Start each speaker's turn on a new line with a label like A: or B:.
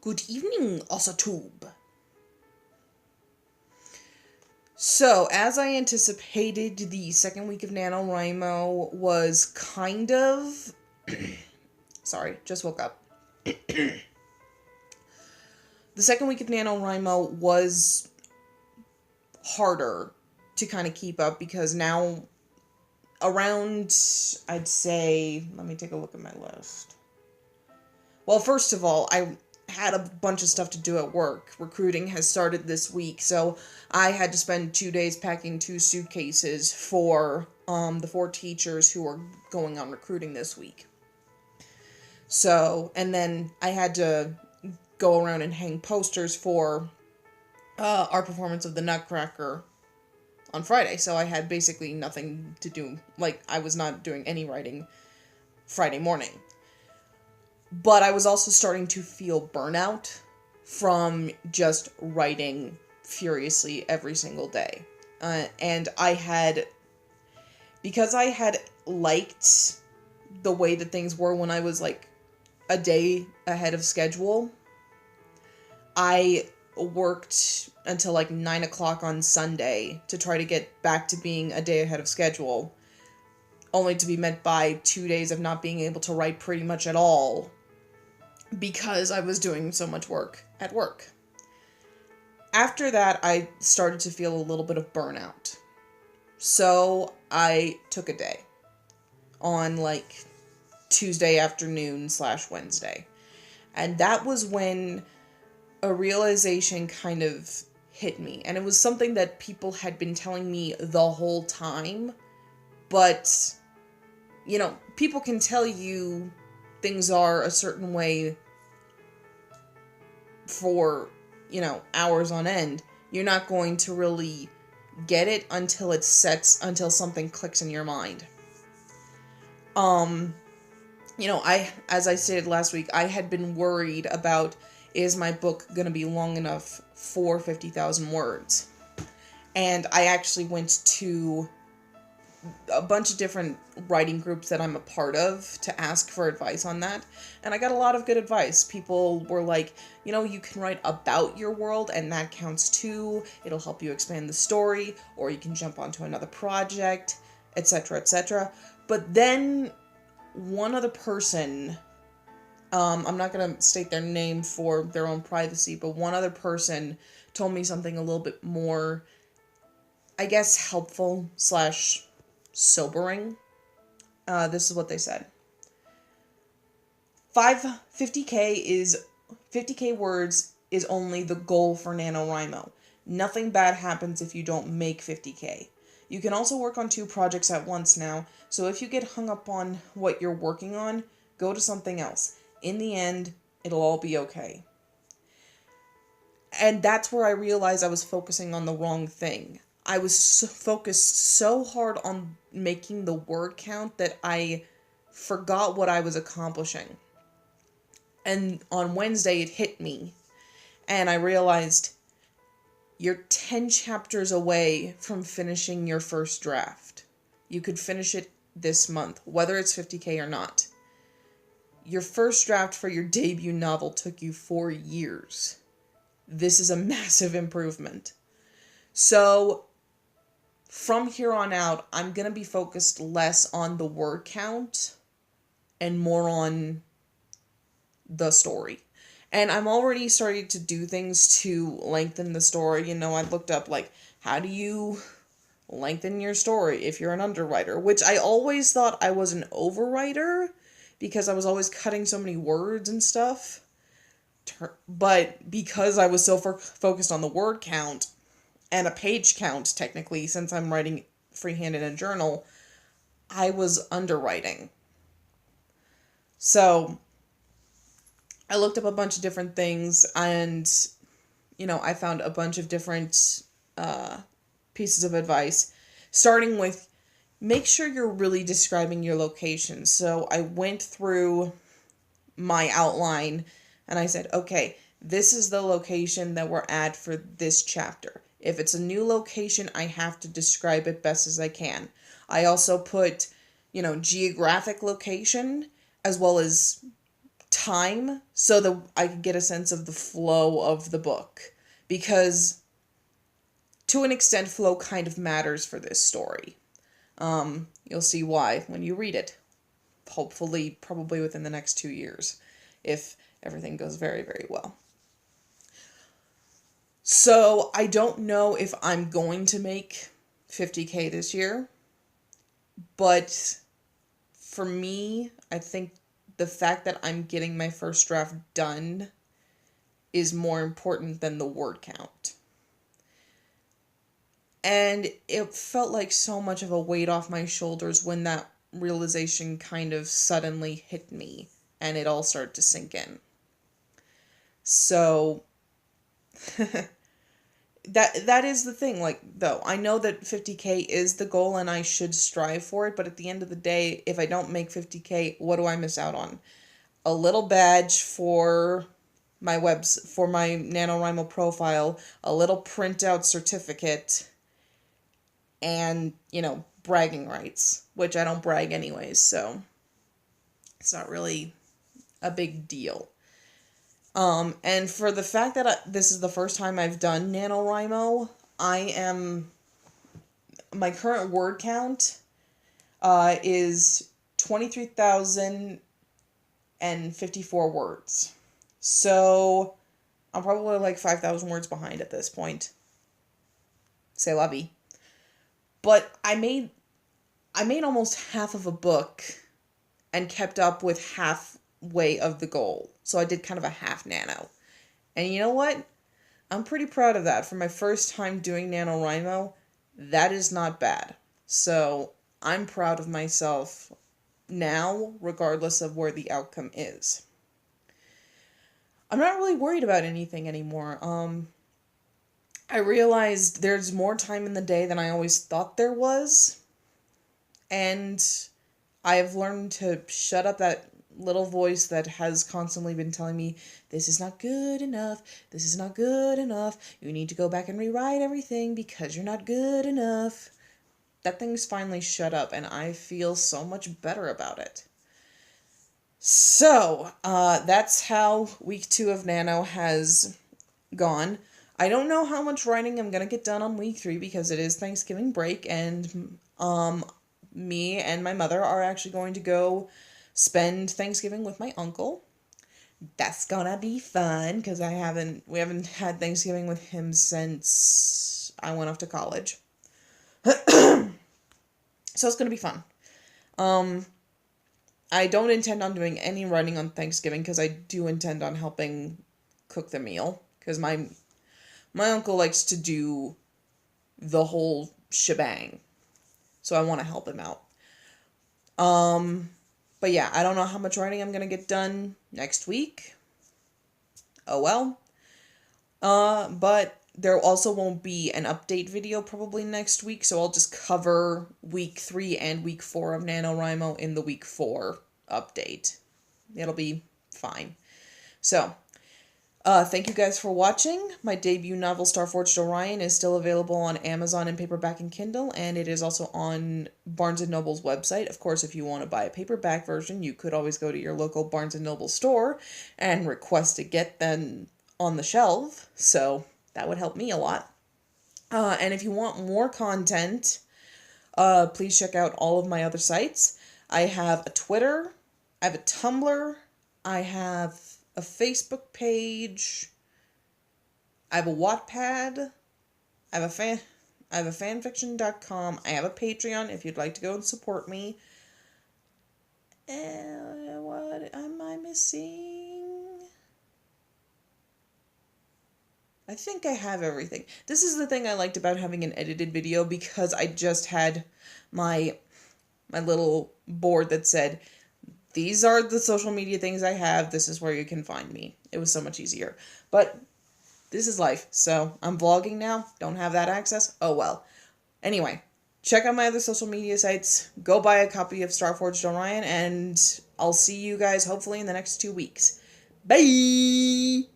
A: Good evening, Osatube. So, as I anticipated, the second week of NaNoWriMo was kind of... Sorry, just woke up. The second week of NaNoWriMo was harder to kind of keep up because now around, I'd say, let me take a look at my list. Well, first of all, I had a bunch of stuff to do at work. Recruiting has started this week, so I had to spend 2 days packing 2 suitcases for the 4 teachers who are going on recruiting this week. So, and then I had to go around and hang posters for our performance of the Nutcracker on Friday, so I had basically nothing to do. Like, I was not doing any writing Friday morning. But I was also starting to feel burnout from just writing furiously every single day. And because I had liked the way that things were when I was like a day ahead of schedule, I worked until like 9 o'clock on Sunday to try to get back to being a day ahead of schedule, only to be met by 2 days of not being able to write pretty much at all because I was doing so much work at work. After that, I started to feel a little bit of burnout. So I took a day on like Tuesday afternoon / Wednesday. And that was when a realization kind of hit me. And it was something that people had been telling me the whole time. But, you know, people can tell you things are a certain way for, you know, hours on end. You're not going to really get it until until something clicks in your mind. You know, as I stated last week, I had been worried about, is my book going to be long enough for 50,000 words? And I actually went to a bunch of different writing groups that I'm a part of to ask for advice on that. And I got a lot of good advice. People were like, you know, you can write about your world and that counts too. It'll help you expand the story, or you can jump onto another project, etc., etc. But then one other person, I'm not going to state their name for their own privacy, but one other person told me something a little bit more, I guess, helpful / sobering. This is what they said. 50k words is only the goal for NaNoWriMo. Nothing bad happens if you don't make 50k. You can also work on 2 projects at once now, so if you get hung up on what you're working on, go to something else. In the end, it'll all be okay. And that's where I realized I was focusing on the wrong thing. I was focused so hard on making the word count that I forgot what I was accomplishing. And on Wednesday, it hit me. And I realized you're 10 chapters away from finishing your first draft. You could finish it this month, whether it's 50k or not. Your first draft for your debut novel took you 4 years. This is a massive improvement. So, from here on out, I'm going to be focused less on the word count and more on the story. And I'm already starting to do things to lengthen the story. You know, I looked up, like, how do you lengthen your story if you're an underwriter? Which I always thought I was an overwriter because I was always cutting so many words and stuff. But because I was so focused on the word count, and a page count, technically, since I'm writing freehand in a journal, I was underwriting. So, I looked up a bunch of different things, and, you know, I found a bunch of different pieces of advice, starting with, make sure you're really describing your location. So, I went through my outline, and I said, okay, this is the location that we're at for this chapter. If it's a new location, I have to describe it best as I can. I also put, you know, geographic location as well as time so that I could get a sense of the flow of the book. Because, to an extent, flow kind of matters for this story. You'll see why when you read it. Hopefully, probably within the next 2 years, if everything goes very, very well. So, I don't know if I'm going to make 50K this year, but for me, I think the fact that I'm getting my first draft done is more important than the word count. And it felt like so much of a weight off my shoulders when that realization kind of suddenly hit me and it all started to sink in. So that is the thing, like, though. I know that 50K is the goal and I should strive for it, but at the end of the day, if I don't make 50K, what do I miss out on? A little badge for my for my NaNoWriMo profile, a little printout certificate, and, bragging rights, which I don't brag anyways, so it's not really a big deal. And for the fact that this is the first time I've done NaNoWriMo, my current word count is 23,054 words. So I'm probably like 5,000 words behind at this point. C'est la vie. But I made almost half of a book and kept up with halfway of the goal. So I did kind of a half nano. And you know what? I'm pretty proud of that. For my first time doing NaNoWriMo, that is not bad. So I'm proud of myself now, regardless of where the outcome is. I'm not really worried about anything anymore. I realized there's more time in the day than I always thought there was. And I have learned to shut up that little voice that has constantly been telling me, this is not good enough, this is not good enough, you need to go back and rewrite everything because you're not good enough. That thing's finally shut up, and I feel so much better about it. So, that's how week 2 of Nano has gone. I don't know how much writing I'm going to get done on week 3 because it is Thanksgiving break, and me and my mother are actually going to go spend Thanksgiving with my uncle. That's gonna be fun because we haven't had Thanksgiving with him since I went off to college. So it's gonna be fun. I don't intend on doing any writing on Thanksgiving because I do intend on helping cook the meal because my uncle likes to do the whole shebang. So I want to help him out. But yeah, I don't know how much writing I'm going to get done next week. Oh well. But there also won't be an update video probably next week, so I'll just cover week 3 and week 4 of NaNoWriMo in the week 4 update. It'll be fine. So, thank you guys for watching. My debut novel, Starforged Orion, is still available on Amazon in paperback and Kindle, and it is also on Barnes & Noble's website. Of course, if you want to buy a paperback version, you could always go to your local Barnes & Noble store and request to get them on the shelf, so that would help me a lot. And if you want more content, please check out all of my other sites. I have a Twitter, I have a Tumblr, I have a Facebook page, I have a Wattpad, I have a fanfiction.com, I have a Patreon if you'd like to go and support me. What am I missing? I think I have everything. This is the thing I liked about having an edited video, because I just had my little board that said, these are the social media things I have, this is where you can find me. It was so much easier. But this is life, so I'm vlogging now, don't have that access, oh well. Anyway, check out my other social media sites, go buy a copy of Starforged Orion, and I'll see you guys hopefully in the next 2 weeks. Bye!